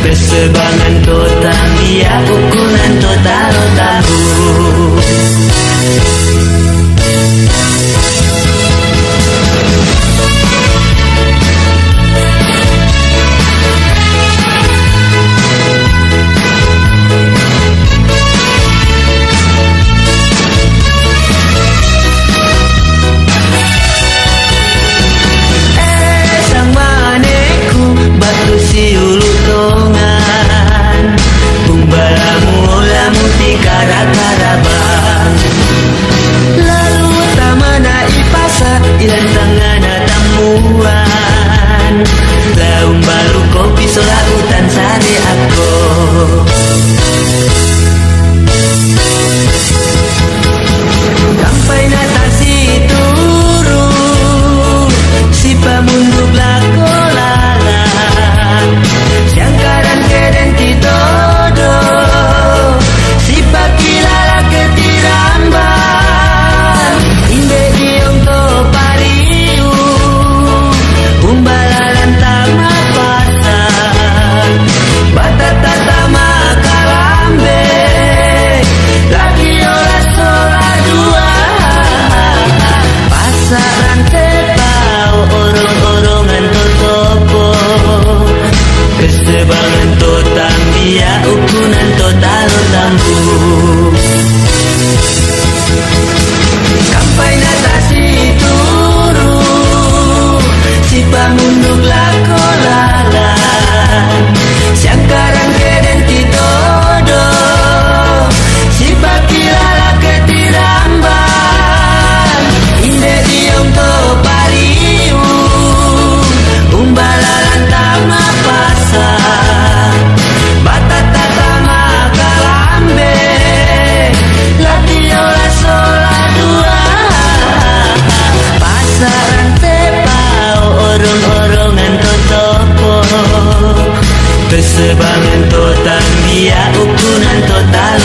Kesebangan total dia ukuran total tahu. Ilan tangan tamuan laung baru kopi sola hutan sari aku. Sampai natasi turu si pamunduk lako lala siangkaran keden titodo si pakilala ketiramban inde diong to pariu umbalalan tama pasan batata tama kalambe lagi olah sola dua pasaran tepau orong-orongan totopo kesebangan totang dia ukunan total tambu. Sampai natasi turu si pamunduk lako lalan siangkaran keden titodo si pakilala ketiramban inde diong to pariu umbalalan tama pasar batata tama kalambe latiola sola dua pasaran tepau orong-orongan totopo kesebangan total dia ukuran total